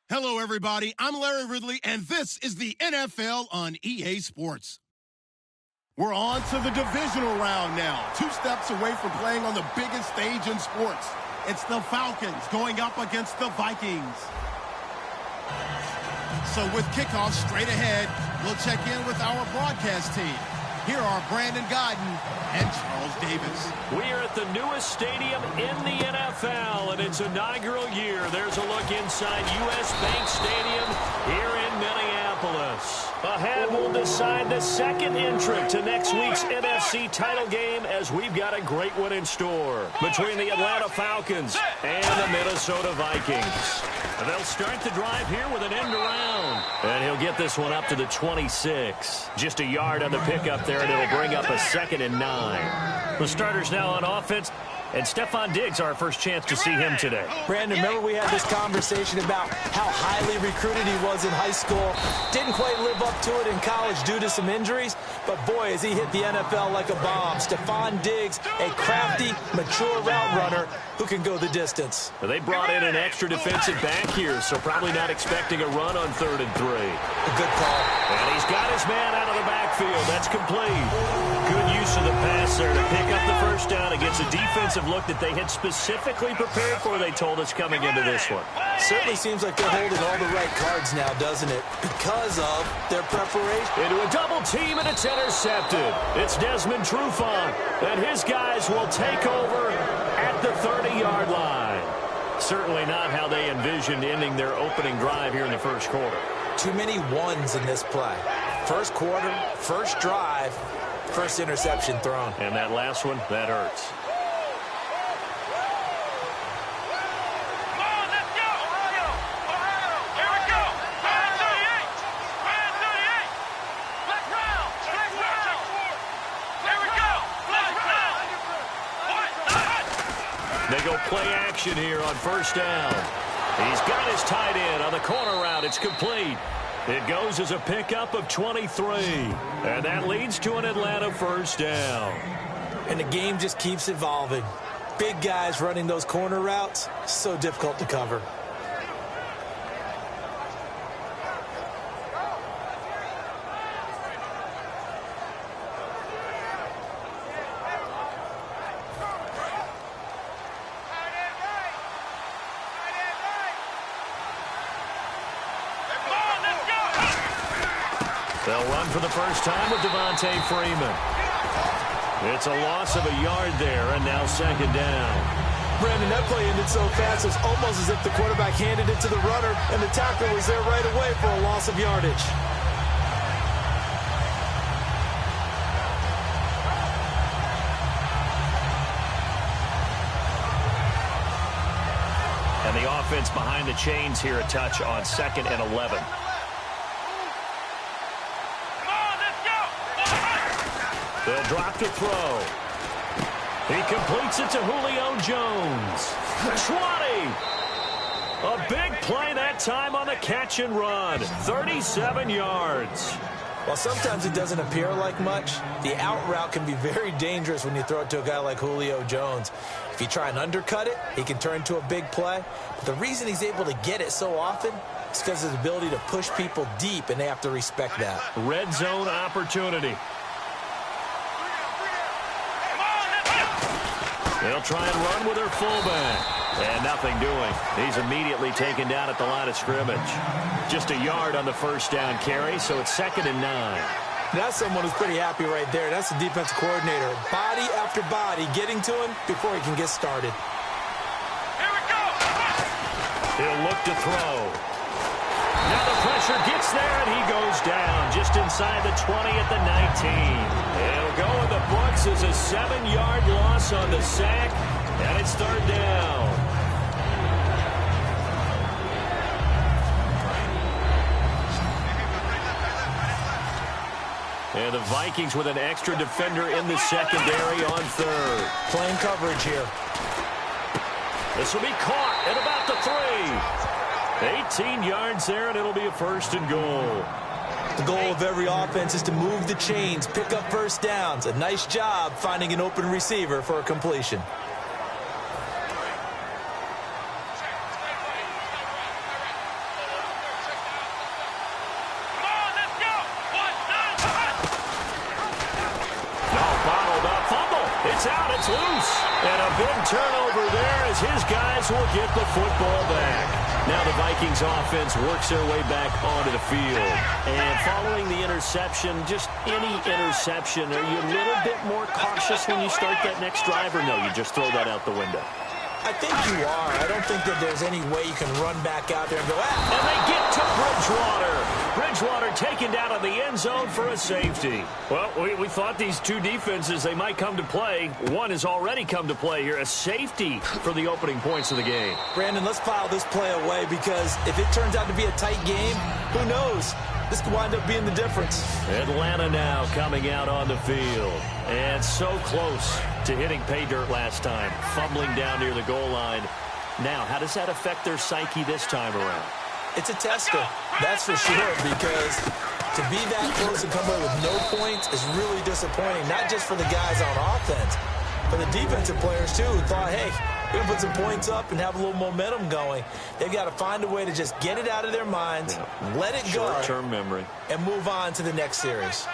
Hello, everybody. I'm Larry Ridley, and this is the NFL on EA Sports. We're on to the divisional round now, 2 steps away from playing on the biggest stage in sports. It's the Falcons going up against the Vikings. So with kickoff straight ahead, we'll check in with our broadcast team. Here are Brandon Godden and Charles Davis. We are at the newest stadium in the NFL, and its inaugural year. There's a look inside U.S. Bank Stadium here in Minneapolis. Ahead, we'll decide the second entrant to next week's NFC title game, as we've got a great one in store between the Atlanta Falcons and the Minnesota Vikings. And they'll start the drive here with an end around. And he'll get this one up to the 26. Just a yard on the pickup there, and it'll bring up a 2nd and 9. The starters now on offense. And Stephon Diggs, our first chance to see him today. Brandon, remember we had this conversation about how highly recruited he was in high school. Didn't quite live up to it in college due to some injuries. But, boy, has he hit the NFL like a bomb. Stephon Diggs, a crafty, mature route runner who can go the distance. Well, they brought in an extra defensive back here, so probably not expecting a run on 3rd and 3. A good call. And he's got his man out of the backfield. That's complete. Good use of the pass there to pick up the first down against a defensive look that they had specifically prepared for, they told us, coming into this one. Certainly seems like they're holding all the right cards now, doesn't it? Because of their preparation. Into a double team, and it's intercepted. It's Desmond Trufant, and his guys will take over at the 30-yard line. Certainly not how they envisioned ending their opening drive here in the first quarter. Too many ones in this play. First quarter, first drive, first interception thrown. And that last one, that hurts. They go play action here on first down. He's got his tight end on the corner route. It's complete. It goes as a pickup of 23. And that leads to an Atlanta first down. And the game just keeps evolving. Big guys running those corner routes, so difficult to cover. They'll run for the first time with Devontae Freeman. It's a loss of a yard there, and now 2nd down. Brandon, that play ended so fast, it's almost as if the quarterback handed it to the runner, and the tackler was there right away for a loss of yardage. And the offense behind the chains here, a touch on 2nd and 11. They'll drop to throw. He completes it to Julio Jones. 20. A big play that time on the catch and run. 37 yards. While sometimes it doesn't appear like much, the out route can be very dangerous when you throw it to a guy like Julio Jones. If you try and undercut it, he can turn into a big play. But the reason he's able to get it so often is because of his ability to push people deep, and they have to respect that. Red zone opportunity. They'll try and run with their fullback. And nothing doing. He's immediately taken down at the line of scrimmage. Just a yard on the first down carry, so it's 2nd and 9. That's someone who's pretty happy right there. That's the defensive coordinator. Body after body getting to him before he can get started. Here we go. He'll look to throw. Now the pressure gets there, and he goes down just inside the 20 at the 19. It'll go in the books as a 7-yard loss on the sack, and it's 3rd down. And the Vikings with an extra defender in the secondary on 3rd. Playing coverage here. This will be caught at about the 3. 18 yards there, and it'll be a 1st and goal. The goal of every offense is to move the chains, pick up first downs. A nice job finding an open receiver for a completion. It's loose. And a big turnover there as his guys will get the football back. Now the Vikings offense works their way back onto the field. And following the interception, just any interception, are you a little bit more cautious when you start that next drive, or no, you just throw that out the window? I think you are. I don't think that there's any way you can run back out there and go, ah! And they get to Bridgewater. Bridgewater taken down in the end zone for a safety. Well, we thought these two defenses, they might come to play. One has already come to play here. A safety for the opening points of the game. Brandon, let's file this play away, because if it turns out to be a tight game, who knows? This could wind up being the difference. Atlanta now coming out on the field. And so close to hitting pay dirt last time. Fumbling down near the goal line. Now, how does that affect their psyche this time around? It's a tester, that's for sure, because to be that close and come away with no points is really disappointing, not just for the guys on offense, but the defensive players, too, who thought, hey, we're going to put some points up and have a little momentum going. They've got to find a way to just get it out of their minds, let it go, short-term memory, and move on to the next series.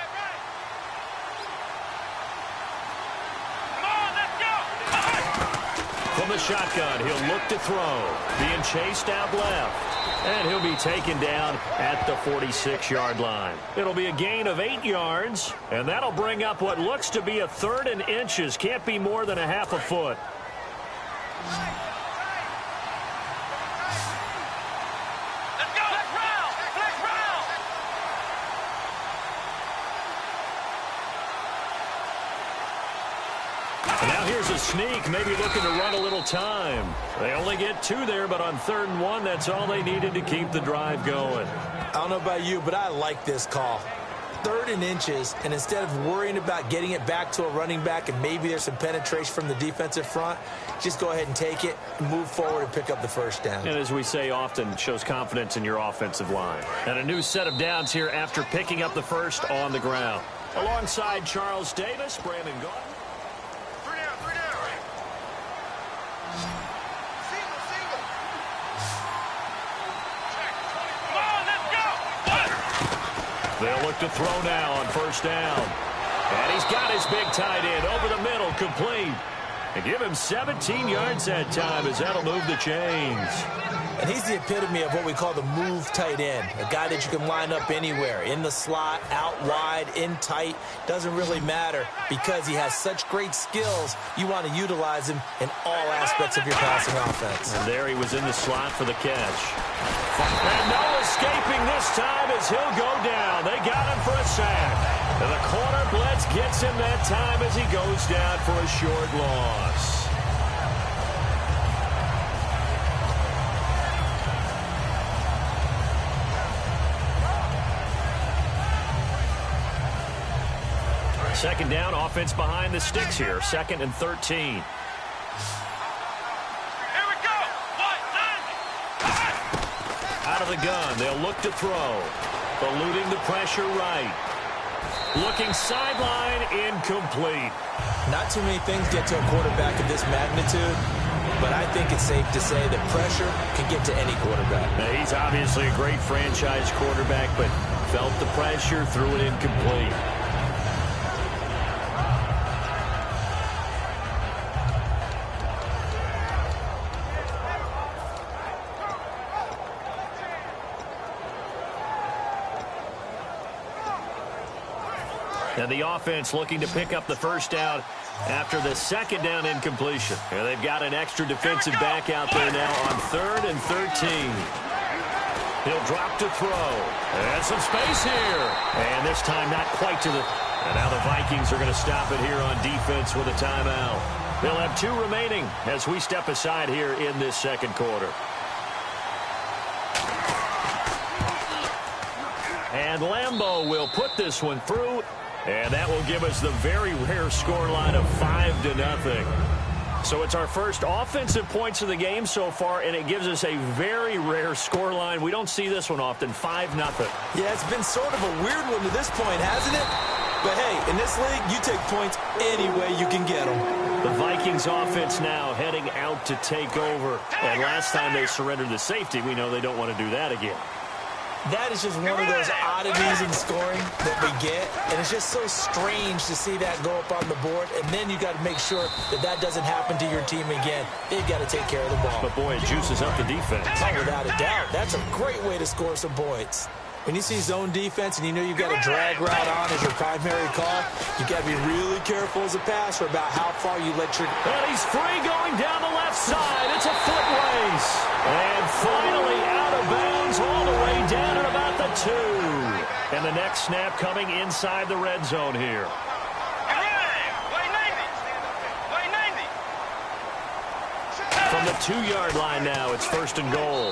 From the shotgun, he'll look to throw. Being chased out left. And he'll be taken down at the 46-yard line. It'll be a gain of 8 yards, and that'll bring up what looks to be a 3rd and inches. Can't be more than a half a foot. Let's go! Flex round! Flex round! And now here's a sneak, maybe looking to run a little time. They only get 2 there, but on 3rd and 1, that's all they needed to keep the drive going. I don't know about you, but I like this call. 3rd and inches, and instead of worrying about getting it back to a running back and maybe there's some penetration from the defensive front, just go ahead and take it, move forward, and pick up the first down. And as we say often, shows confidence in your offensive line. And a new set of downs here after picking up the first on the ground. Alongside Charles Davis, Brandon Gordon. They'll look to throw now on 1st down. And he's got his big tight end over the middle, complete. And give him 17 yards that time as that'll move the chains. And he's the epitome of what we call the move tight end, a guy that you can line up anywhere, in the slot, out wide, in tight, doesn't really matter because he has such great skills. You want to utilize him in all aspects of your passing offense. And there he was in the slot for the catch. And no escaping this time as he'll go down. They got him for a sack. And the corner blitz gets him that time as he goes down for a short loss. Second down, offense behind the sticks here. 2nd and 13. Out of the gun, they'll look to throw. Eluding the pressure right. Looking sideline, incomplete. Not too many things get to a quarterback of this magnitude, but I think it's safe to say that pressure can get to any quarterback. Now, he's obviously a great franchise quarterback, but felt the pressure, threw it incomplete. And the offense looking to pick up the first down after the second down incompletion. And they've got an extra defensive back out there now on 3rd and 13. He'll drop to throw. And some space here. And this time not quite to the... And now the Vikings are going to stop it here on defense with a timeout. They'll have 2 remaining as we step aside here in this second quarter. And Lambeau will put this one through. And that will give us the very rare scoreline of 5-0. So it's our first offensive points of the game so far, and it gives us a very rare scoreline. We don't see this one often, 5-0. Yeah, it's been sort of a weird one to this point, hasn't it? But hey, in this league, you take points any way you can get them. The Vikings offense now heading out to take over. And last time they surrendered the safety, we know they don't want to do that again. That is just one of those oddities in scoring that we get, and it's just so strange to see that go up on the board, and then you got to make sure that that doesn't happen to your team again. They've got to take care of the ball. But, boy, it juices up the defense. Oh, without a doubt. That's a great way to score some points. When you see zone defense and you know you've got a drag route on as your primary call, you got to be really careful as a passer about how far you let your... And he's free going down the left side. It's a foot race. And finally out of bounds all the way down at about the 2. And the next snap coming inside the red zone here. From the 2-yard line now, it's 1st and goal.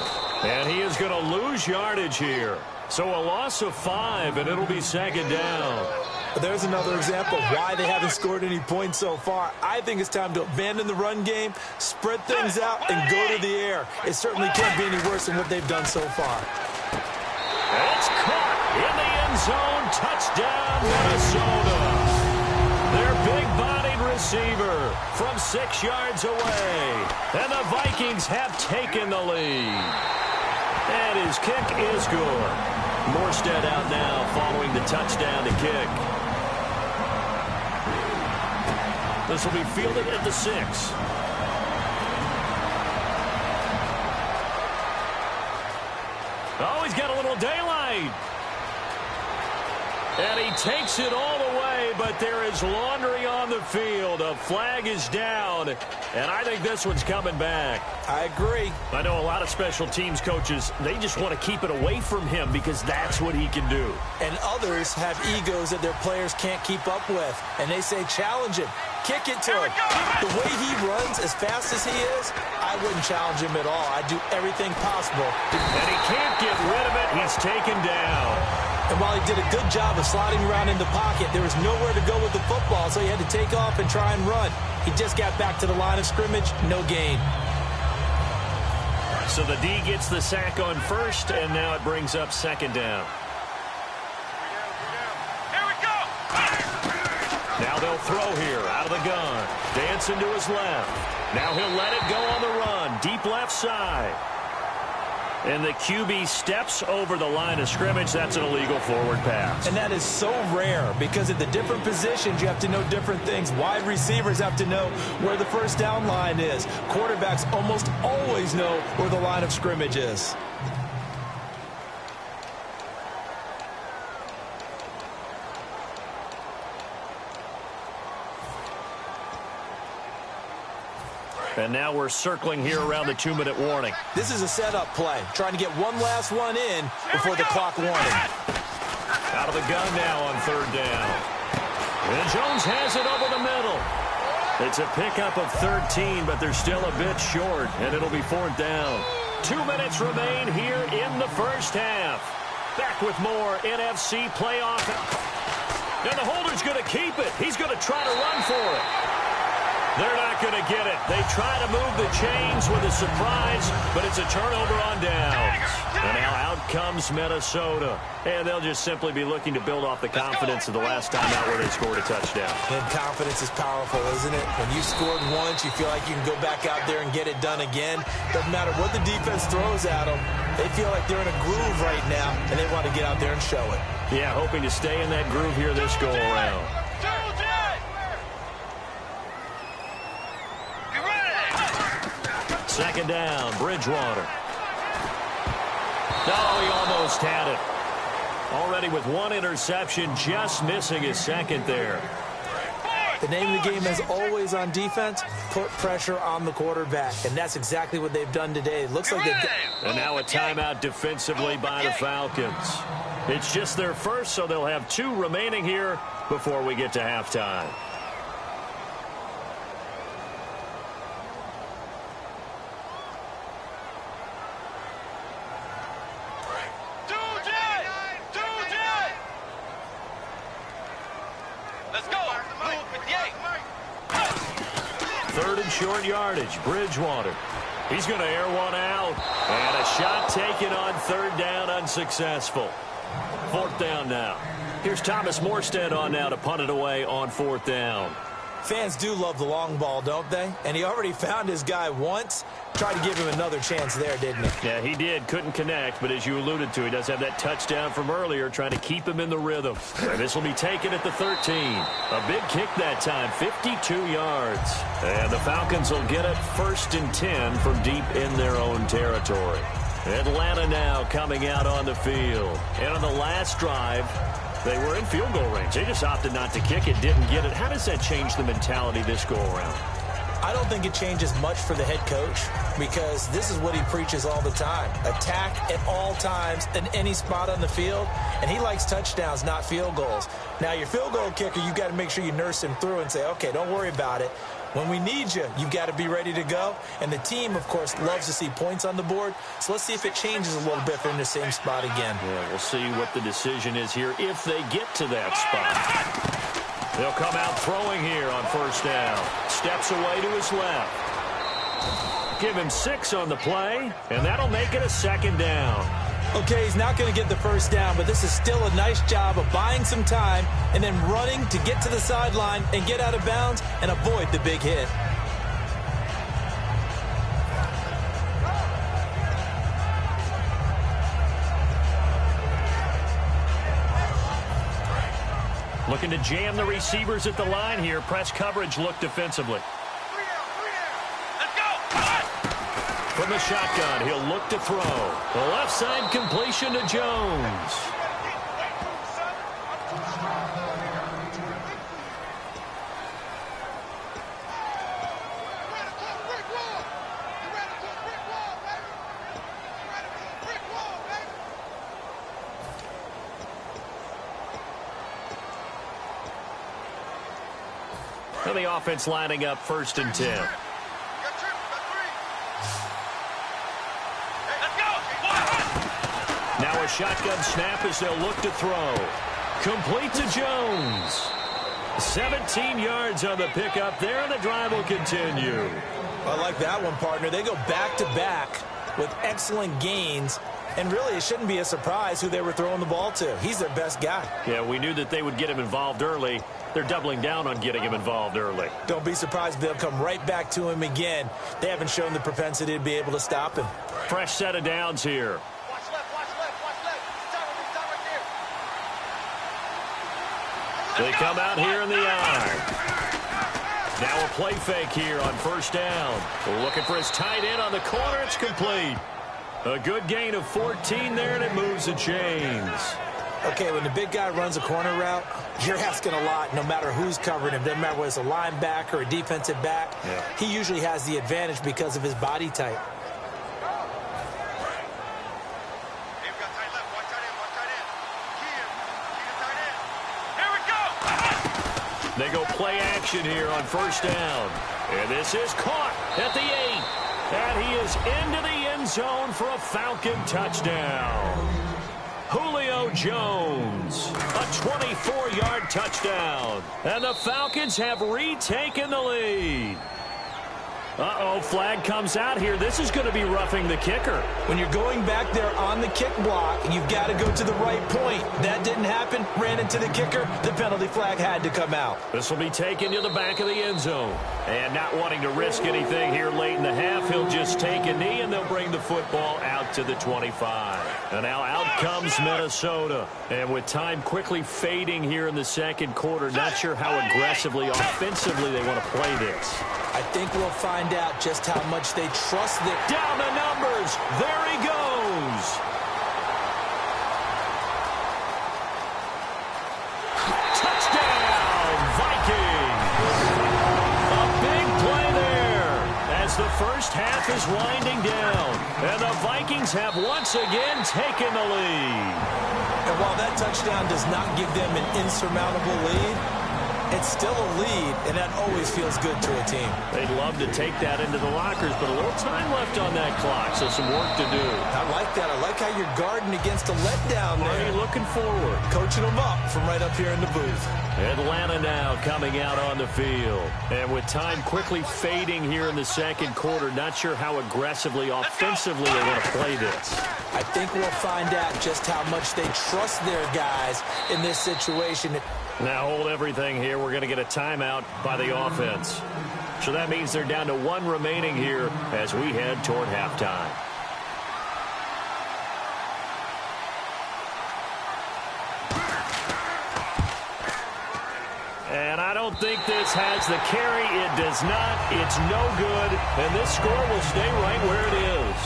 And he is going to lose yardage here. So a loss of 5, and it'll be 2nd down. There's another example of why they haven't scored any points so far. I think it's time to abandon the run game, spread things out, and go to the air. It certainly can't be any worse than what they've done so far. It's caught in the end zone. Touchdown, Minnesota. Their big-bodied receiver from 6 yards away. And the Vikings have taken the lead. And his kick is good. Morstead out now following the touchdown to kick. This will be fielded at the 6. Oh, he's got a little daylight. And he takes it all the way, but there is laundry on the field. A flag is down, and I think this one's coming back. I agree. I know a lot of special teams coaches, they just want to keep it away from him because that's what he can do. And others have egos that their players can't keep up with, and they say challenge him, kick it to him. The way he runs as fast as he is, I wouldn't challenge him at all. I'd do everything possible. And he can't get rid of it. He's taken down. And while he did a good job of sliding around in the pocket, there was nowhere to go with the football, so he had to take off and try and run. He just got back to the line of scrimmage, no gain. So the D gets the sack on 1st, and now it brings up 2nd down. Here we go. Now they'll throw here out of the gun. Dancing to his left. Now he'll let it go on the run. Deep left side. And the QB steps over the line of scrimmage. That's an illegal forward pass. And that is so rare because at the different positions, you have to know different things. Wide receivers have to know where the first down line is. Quarterbacks almost always know where the line of scrimmage is. And now we're circling here around the 2-minute warning. This is a setup play, trying to get one last one in before the clock warning. Out of the gun now on 3rd down. And Jones has it over the middle. It's a pickup of 13, but they're still a bit short, and it'll be 4th down. 2 minutes remain here in the first half. Back with more NFC playoff. And the holder's going to keep it. He's going to try to run for it. They're not going to get it. They try to move the chains with a surprise, but it's a turnover on downs. And now out comes Minnesota. And they'll just simply be looking to build off the confidence of the last time out where they scored a touchdown. And confidence is powerful, isn't it? When you scored once, you feel like you can go back out there and get it done again. Doesn't matter what the defense throws at them. They feel like they're in a groove right now, and they want to get out there and show it. Yeah, hoping to stay in that groove here this go-around. Second down, Bridgewater. No, he almost had it. Already with one interception, just missing his second there. The name of the game is always on defense, put pressure on the quarterback. And that's exactly what they've done today. It looks like they've got... And now a timeout defensively by the Falcons. It's just their first, so they'll have 2 remaining here before we get to halftime. Third and short yardage, Bridgewater. He's going to air one out. And a shot taken on third down, unsuccessful. Fourth down now. Here's Thomas Morstead on now to punt it away on fourth down. Fans do love the long ball, don't they? And he already found his guy once. Tried to give him another chance there, didn't he? Yeah, he did. Couldn't connect, but as you alluded to, he does have that touchdown from earlier, trying to keep him in the rhythm. And this will be taken at the 13. A big kick that time, 52 yards. And the Falcons will get it 1st and 10 from deep in their own territory. Atlanta now coming out on the field. And on the last drive, they were in field goal range. They just opted not to kick it, didn't get it. How does that change the mentality this go-around? I don't think it changes much for the head coach because this is what he preaches all the time. Attack at all times in any spot on the field, and he likes touchdowns, not field goals. Now, your field goal kicker, you've got to make sure you nurse him through and say, okay, don't worry about it. When we need you, you've got to be ready to go. And the team, of course, loves to see points on the board. So let's see if it changes a little bit if they're in the same spot again. Yeah, we'll see what the decision is here if they get to that spot. They'll come out throwing here on first down. Steps away to his left. Give him 6 on the play, and that'll make it a second down. Okay, he's not going to get the first down, but this is still a nice job of buying some time and then running to get to the sideline and get out of bounds and avoid the big hit. Looking to jam the receivers at the line here. Press coverage look defensively. Let's go! From the shotgun, he'll look to throw. The left side completion to Jones. And the offense lining up 1st and 10. Now a shotgun snap as they'll look to throw. Complete to Jones. 17 yards on the pickup there, and the drive will continue. I like that one, partner. They go back-to-back with excellent gains. And really, it shouldn't be a surprise who they were throwing the ball to. He's their best guy. Yeah, we knew that they would get him involved early. They're doubling down on getting him involved early. Don't be surprised if they'll come right back to him again. They haven't shown the propensity to be able to stop him. Fresh set of downs here. Watch left, watch left, watch left. Stop right there. They come out here in the iron. Now a play fake here on first down. We're looking for his tight end on the corner. It's complete. A good gain of 14 there, and it moves the chains. Okay, when the big guy runs a corner route, you're asking a lot no matter who's covering him. Doesn't matter whether it's a linebacker or a defensive back. Yeah. He usually has the advantage because of his body type. They go play action here on first down. And this is caught at the 8. And he is into the end zone for a Falcon touchdown. Julio Jones. A 24-yard touchdown. And the Falcons have retaken the lead. Uh-oh, flag comes out here. This is going to be roughing the kicker. When you're going back there on the kick block, you've got to go to the right point. That didn't happen. Ran into the kicker. The penalty flag had to come out. This will be taken to the back of the end zone. And not wanting to risk anything here late in the half, he'll just take a knee, and they'll bring the football out to the 25. And now out comes Minnesota. And with time quickly fading here in the second quarter, not sure how aggressively, offensively they want to play this. I think we'll find out just how much they trust their... Down the numbers. There he goes. Touchdown, Vikings. A big play there as the first half is winding down. And the Vikings have once again taken the lead. And while that touchdown does not give them an insurmountable lead, it's still a lead, and that always feels good to a team. They'd love to take that into the lockers, but a little time left on that clock, so some work to do. I like that. I like how you're guarding against a letdown there. Already looking forward. Coaching them up from right up here in the booth. Atlanta now coming out on the field. And with time quickly fading here in the second quarter, not sure how aggressively, offensively they want to play this. I think we'll find out just how much they trust their guys in this situation. Now hold everything here. We're going to get a timeout by the offense. So that means they're down to one remaining here as we head toward halftime. And I don't think this has the carry. It does not. It's no good. And this score will stay right where it is.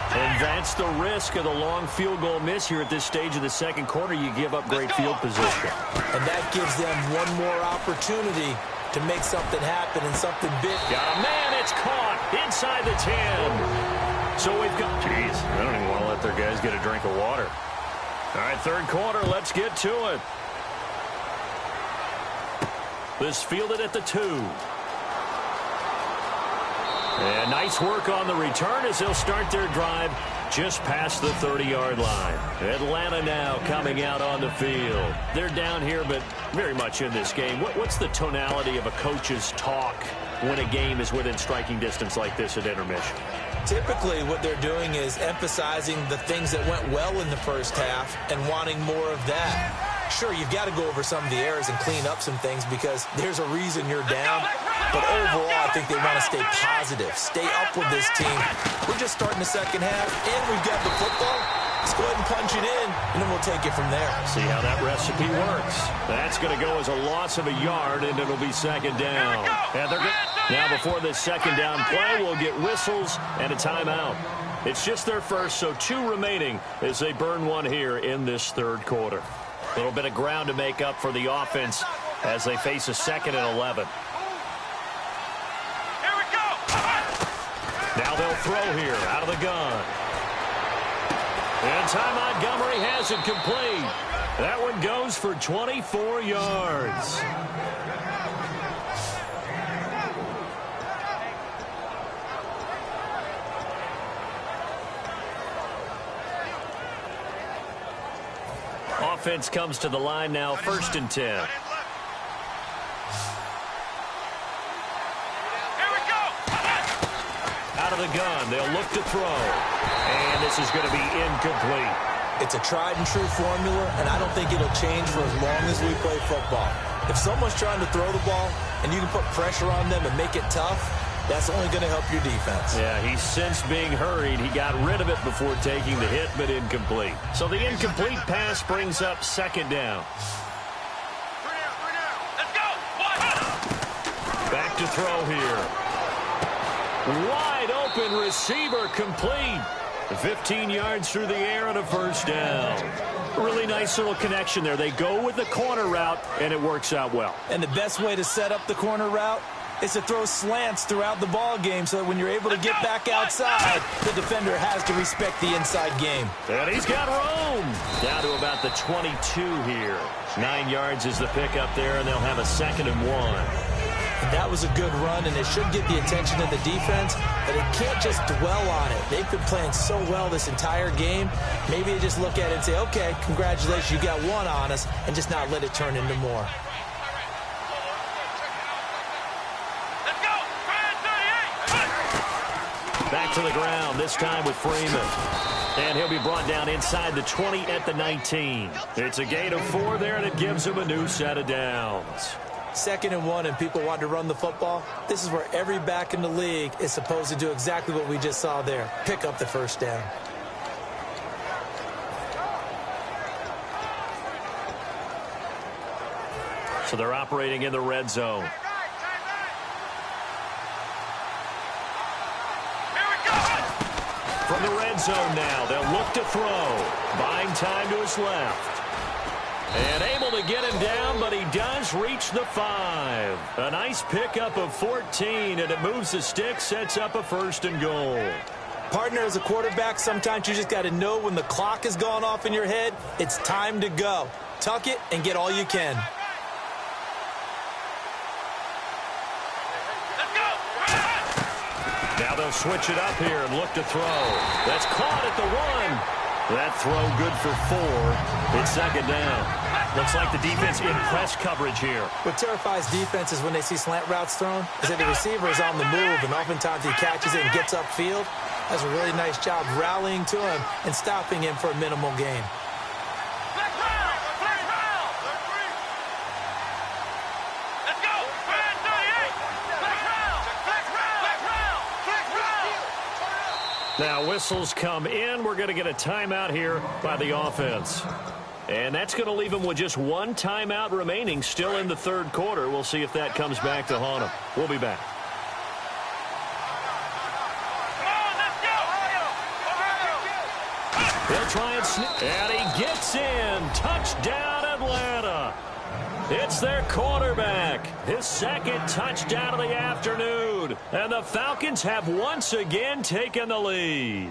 And that's the risk of the long field goal miss here at this stage of the second quarter. You give up great field position. And that gives them one more opportunity to make something happen and something big. Got a man. It's caught inside the 10. So we've got... Jeez, I don't even want to let their guys get a drink of water. All right, third quarter. Let's get to it. This fielded at the 2. And nice work on the return as they'll start their drive just past the 30-yard line. Atlanta now coming out on the field. They're down here, but very much in this game. What's the tonality of a coach's talk when a game is within striking distance like this at intermission? Typically, what they're doing is emphasizing the things that went well in the first half and wanting more of that. Sure, you've got to go over some of the errors and clean up some things because there's a reason you're down. But overall, I think they want to stay positive, stay up with this team. We're just starting the second half, and we've got the football. Let's go ahead and punch it in, and then we'll take it from there. See how that recipe works. That's going to go as a loss of a yard, and it'll be second down. And they're good. Now, before this second down play, we'll get whistles and a timeout. It's just their first, so 2 remaining as they burn one here in this third quarter. A little bit of ground to make up for the offense as they face a 2nd and 11. Here we go. Now they'll throw here out of the gun. And Ty Montgomery has it complete. That one goes for 24 yards. Offense comes to the line now, 1st and 10. Here we go. Out of the gun, they'll look to throw. And this is going to be incomplete. It's a tried-and-true formula, and I don't think it'll change for as long as we play football. If someone's trying to throw the ball and you can put pressure on them and make it tough, that's only going to help your defense. Yeah, he's sensed being hurried. He got rid of it before taking the hit, but incomplete. So the incomplete pass brings up 2nd down. 3 down. Let's go. Back to throw here. Wide open receiver complete. 15 yards through the air and a 1st down. Really nice little connection there. They go with the corner route, and it works out well. And the best way to set up the corner route is to throw slants throughout the ball game so that when you're able to get back outside, the defender has to respect the inside game. And he's got room. Down to about the 22 here. 9 yards is the pickup there, and they'll have a 2nd and 1. And that was a good run, and it should get the attention of the defense, but it can't just dwell on it. They've been playing so well this entire game. Maybe they just look at it and say, okay, congratulations, you got one on us, and just not let it turn into more. Let's go! Back to the ground, this time with Freeman. And he'll be brought down inside the 20 at the 19. It's a gain of 4 there, and it gives him a new set of downs. 2nd and 1, and people want to run the football. This is where every back in the league is supposed to do exactly what we just saw there. Pick up the first down. So they're operating in the red zone. From the red zone now, they'll look to throw. Buying time to his left. And able to get him down, but he does reach the 5. A nice pickup of 14, and it moves the stick, sets up a 1st and goal. Partner, as a quarterback, sometimes you just got to know when the clock has gone off in your head, it's time to go. Tuck it and get all you can. Now they'll switch it up here and look to throw. That's caught at the 1. That throw good for 4. It's 2nd down. Looks like the defense in press coverage here. What terrifies defenses when they see slant routes thrown is that the receiver is on the move, and oftentimes he catches it and gets upfield. Does a really nice job rallying to him and stopping him for a minimal gain. Now whistles come in. We're going to get a timeout here by the offense. And that's going to leave them with just 1 timeout remaining still in the 3rd quarter. We'll see if that comes back to haunt them. We'll be back. He'll try and sneak. And he gets in. Touchdown, Atlanta. It's their quarterback. His 2nd touchdown of the afternoon. And the Falcons have once again taken the lead.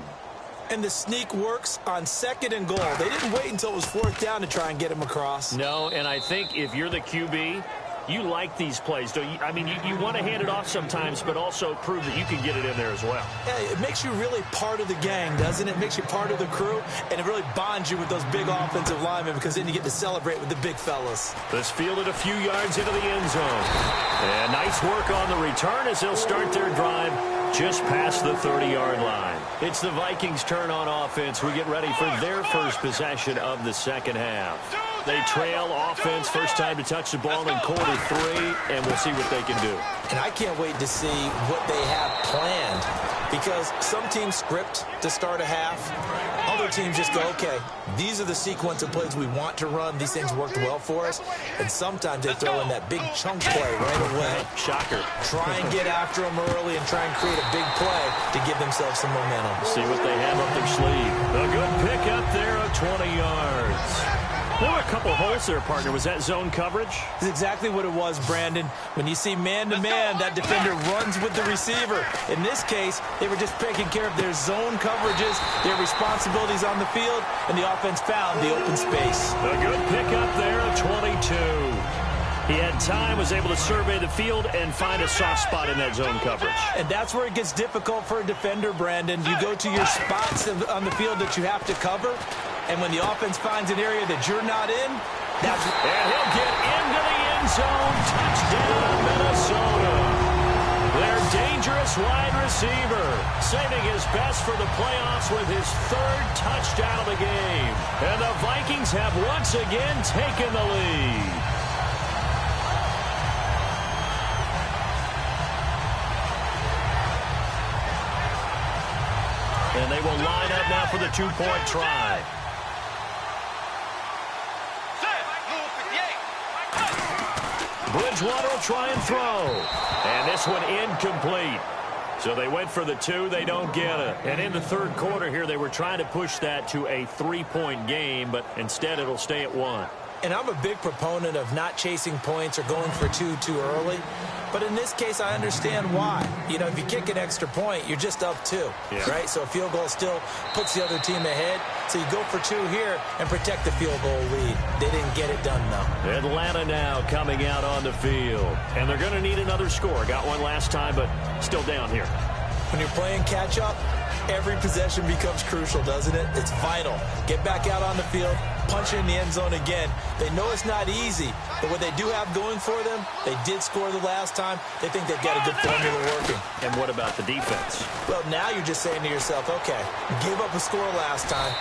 And the sneak works on 2nd and goal. They didn't wait until it was 4th down to try and get him across. No, and I think if you're the QB, you like these plays, don't you? I mean, you want to hand it off sometimes, but also prove that you can get it in there as well. Yeah, it makes you really part of the gang, doesn't it? It makes you part of the crew, and it really bonds you with those big offensive linemen because then you get to celebrate with the big fellas. This fielded a few yards into the end zone. And nice work on the return as they'll start their drive just past the 30-yard line. It's the Vikings' turn on offense. We get ready for their first possession of the 2nd half. They trail offense, first time to touch the ball in quarter 3, and we'll see what they can do. And I can't wait to see what they have planned, because some teams script to start a half. Other teams just go, okay, these are the sequence of plays we want to run. These things worked well for us. And sometimes they throw in that big chunk play right away. Shocker. Try and get after them early and try and create a big play to give themselves some momentum. See what they have up their sleeve. A good pickup there of 20 yards. There were a couple holes there, partner. Was that zone coverage? That's exactly what it was, Brandon. When you see man-to-man, that defender runs with the receiver. In this case, they were just taking care of their zone coverages, their responsibilities on the field, and the offense found the open space. A good pickup there of 22. He had time, was able to survey the field and find a soft spot in that zone coverage. And that's where it gets difficult for a defender, Brandon. You go to your spots on the field that you have to cover, and when the offense finds an area that you're not in, that's... And he'll get into the end zone. Touchdown, Minnesota. Their dangerous wide receiver, saving his best for the playoffs with his 3rd touchdown of the game. And the Vikings have once again taken the lead. And they will line up now for the 2-point try. Bridgewater will try and throw. And this one incomplete. So they went for the 2. They don't get it. And in the 3rd quarter here, they were trying to push that to a 3-point game, but instead it'll stay at 1. And I'm a big proponent of not chasing points or going for two too early. But in this case, I understand why. You know, if you kick an extra point, you're just up 2, right? So a field goal still puts the other team ahead. So you go for 2 here and protect the field goal lead. They didn't get it done, though. Atlanta now coming out on the field. And they're going to need another score. Got one last time, but still down here. When you're playing catch-up, every possession becomes crucial, doesn't it? It's vital. Get back out on the field, punch it in the end zone again. They know it's not easy, but what they do have going for them, they did score the last time. They think they've got a good formula working. And what about the defense? Well, now you're just saying to yourself, okay, gave up a score last time.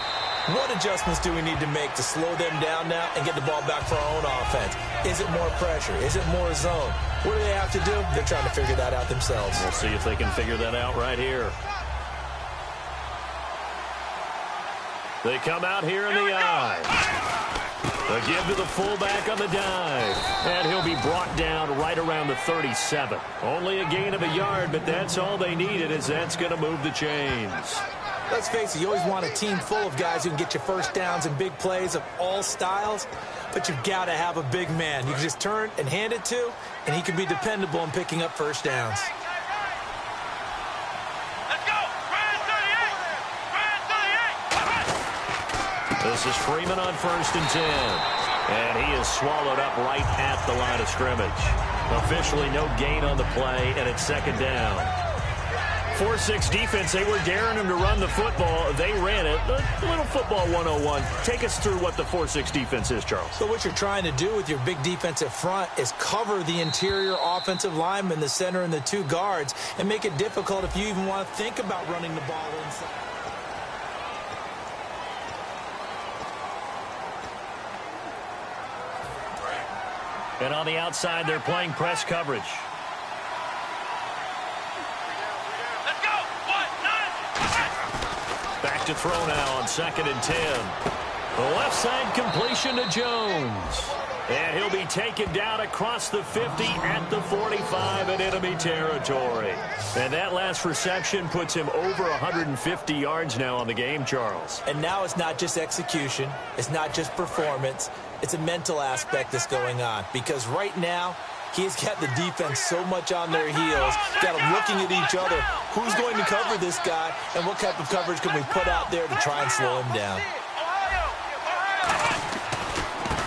What adjustments do we need to make to slow them down now and get the ball back for our own offense? Is it more pressure? Is it more zone? What do they have to do? They're trying to figure that out themselves. We'll see if they can figure that out right here. They come out here in the eye. A give to the fullback on the dive. And he'll be brought down right around the 37. Only a gain of a yard, but that's all they needed, as that's going to move the chains. Let's face it, you always want a team full of guys who can get you first downs and big plays of all styles, but you've got to have a big man you can just turn and hand it to, and he can be dependable in picking up first downs. Let's go! Ryan 38! Ryan 38! This is Freeman on 1st and 10. And he is swallowed up right at the line of scrimmage. Officially no gain on the play, and it's 2nd down. 4-6 defense, they were daring him to run the football. They ran it. A little football 101. Take us through what the 4-6 defense is, Charles. So what you're trying to do with your big defensive front is cover the interior offensive lineman, the center, and the 2 guards, and make it difficult if you even want to think about running the ball inside. And on the outside, they're playing press coverage. Back to throw now on 2nd and 10. The left side completion to Jones. And he'll be taken down across the 50 at the 45 in enemy territory. And that last reception puts him over 150 yards now on the game, Charles. And now it's not just execution. It's not just performance. It's a mental aspect that's going on. Because right now, he's got the defense so much on their heels, got them looking at each other. Who's going to cover this guy, and what type of coverage can we put out there to try and slow him down?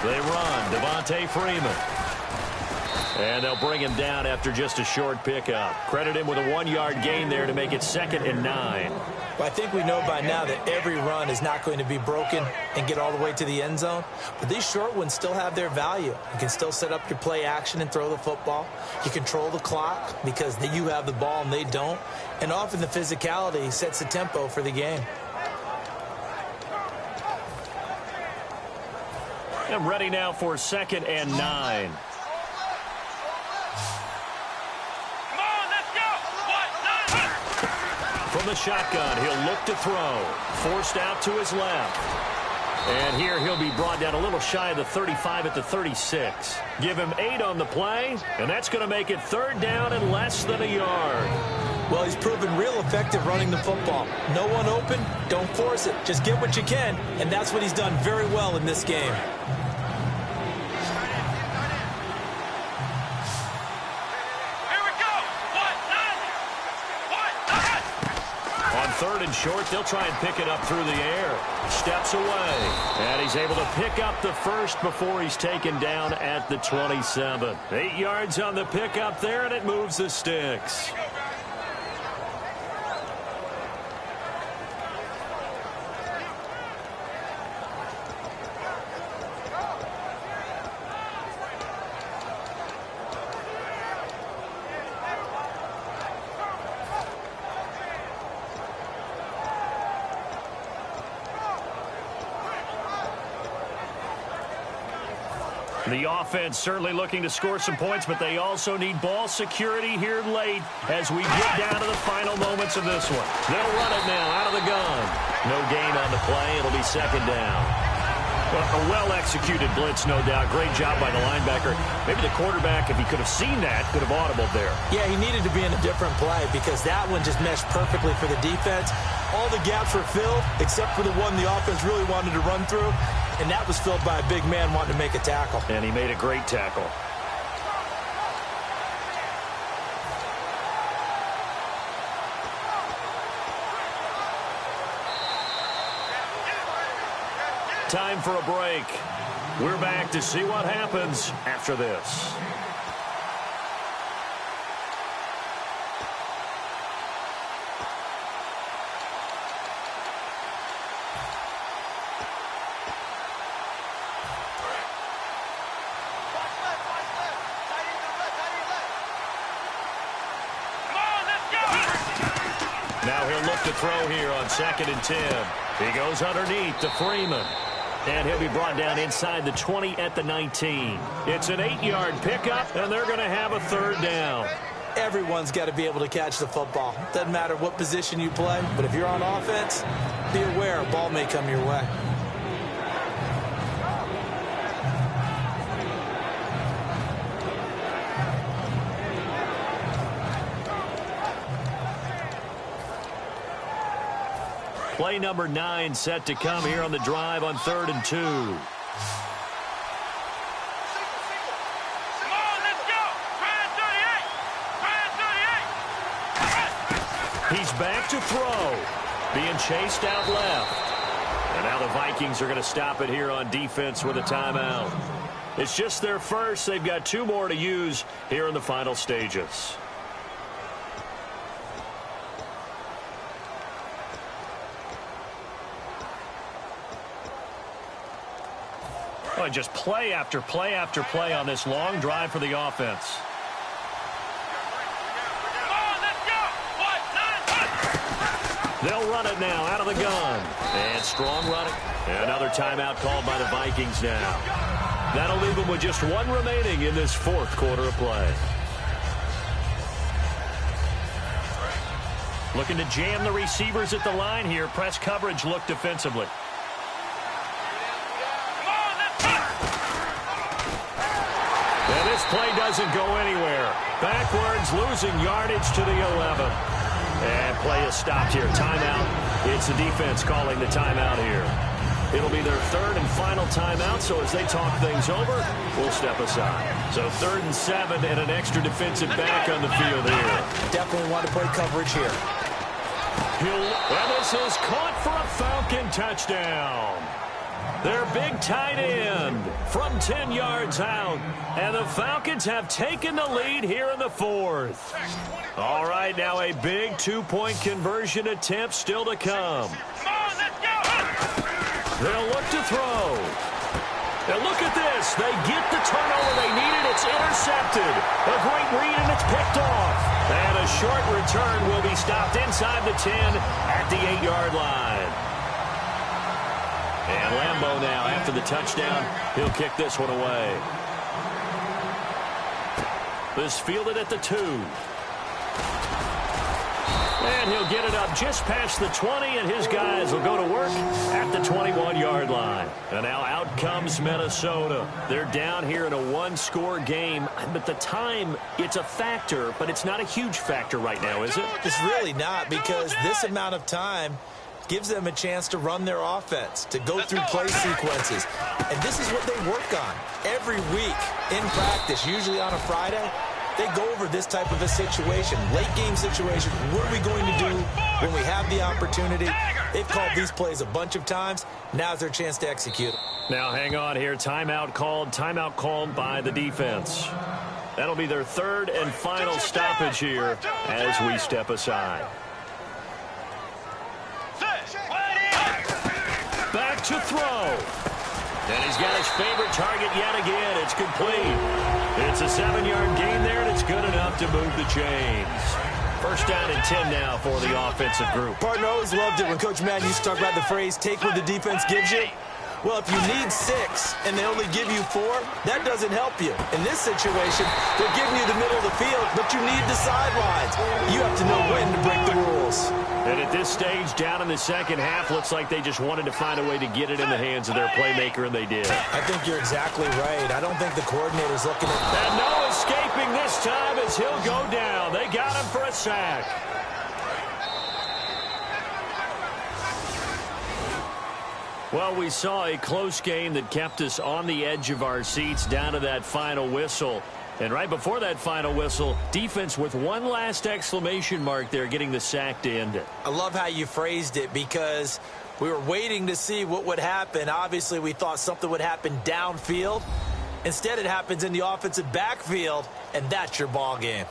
They run. Devontae Freeman. And they'll bring him down after just a short pickup. Credit him with a 1-yard gain there to make it 2nd and 9. Well, I think we know by now that every run is not going to be broken and get all the way to the end zone. But these short ones still have their value. You can still set up your play action and throw the football. You control the clock because you have the ball and they don't. And often the physicality sets the tempo for the game. I'm ready now for 2nd and 9. From the shotgun, he'll look to throw. Forced out to his left. And here he'll be brought down a little shy of the 35 at the 36. Give him 8 on the play, and that's going to make it 3rd down and less than a yard. Well, he's proven real effective running the football. No one open, don't force it. Just get what you can, and that's what he's done very well in this game. On 3rd and short, they'll try and pick it up through the air. Steps away. And he's able to pick up the first before he's taken down at the 27. 8 yards on the pickup there, and it moves the sticks. The offense certainly looking to score some points, but they also need ball security here late as we get down to the final moments of this one. They'll run it now out of the gun. No gain on the play. It'll be 2nd down. Well, a well-executed blitz, no doubt. Great job by the linebacker. Maybe the quarterback, if he could have seen that, could have audibled there. Yeah, he needed to be in a different play because that one just meshed perfectly for the defense. All the gaps were filled except for the one the offense really wanted to run through. and that was filled by a big man wanting to make a tackle. And he made a great tackle. Time for a break. We're back to see what happens after this. Now he'll look to throw here on 2nd and 10. He goes underneath to Freeman. And he'll be brought down inside the 20 at the 19. It's an 8-yard pickup, and they're going to have a 3rd down. Everyone's got to be able to catch the football. Doesn't matter what position you play, but if you're on offense, be aware a ball may come your way. Play number 9 set to come here on the drive on 3rd and 2. Come on, let's go. Try 38. He's back to throw. Being chased out left. And now the Vikings are going to stop it here on defense with a timeout. It's just their first. They've got 2 more to use here in the final stages. Oh, just play after play after play on this long drive for the offense. Come on, let's go. They'll run it now out of the gun. And strong running. And another timeout called by the Vikings now. That'll leave them with just 1 remaining in this 4th quarter of play. Looking to jam the receivers at the line here. Press coverage look defensively. And this play doesn't go anywhere. Backwards, losing yardage to the 11. And play is stopped here. Timeout. It's the defense calling the timeout here. It'll be their 3rd and final timeout, so as they talk things over, we'll step aside. So 3rd and 7 and an extra defensive back on the field here. Definitely want to play coverage here. And this is caught for a Falcon touchdown. Their big tight end from 10 yards out. And the Falcons have taken the lead here in the 4th. All right, now a big 2-point conversion attempt still to come. They'll look to throw. And look at this. They get the turnover they needed. It's intercepted. A great read, and it's picked off. And a short return will be stopped inside the 10 at the 8-yard line. And Lambeau now, after the touchdown, he'll kick this one away. This fielded at the 2. And he'll get it up just past the 20, and his guys will go to work at the 21-yard line. And now out comes Minnesota. They're down here in a 1-score game, but the time, it's a factor, but it's not a huge factor right now, is it? It's really not, because this amount of time gives them a chance to run their offense, to go through play sequences. And this is what they work on every week in practice, usually on a Friday. They go over this type of a situation, late game situation. What are we going to do when we have the opportunity? They've called these plays a bunch of times. Now's their chance to execute. Now hang on here. Timeout called by the defense. That'll be their 3rd and final stoppage here as we step aside. Back to throw. And he's got his favorite target yet again. It's complete. It's a 7-yard gain there, and it's good enough to move the chains. 1st down and 10 now for the offensive group. Partner, always loved it when Coach Madden used to talk about the phrase, take what the defense gives you. Well, if you need 6 and they only give you 4, that doesn't help you. In this situation, they're giving you the middle of the field, but you need the sidelines. You have to know when to break the rules. And at this stage, down in the 2nd half, looks like they just wanted to find a way to get it in the hands of their playmaker, and they did. I think you're exactly right. I don't think the coordinator's looking at... And no escaping this time as he'll go down. They got him for a sack. Well, we saw a close game that kept us on the edge of our seats down to that final whistle. And right before that final whistle, defense with one last exclamation mark there, getting the sack to end it. I love how you phrased it, because we were waiting to see what would happen. Obviously, we thought something would happen downfield. Instead, it happens in the offensive backfield, and that's your ball game.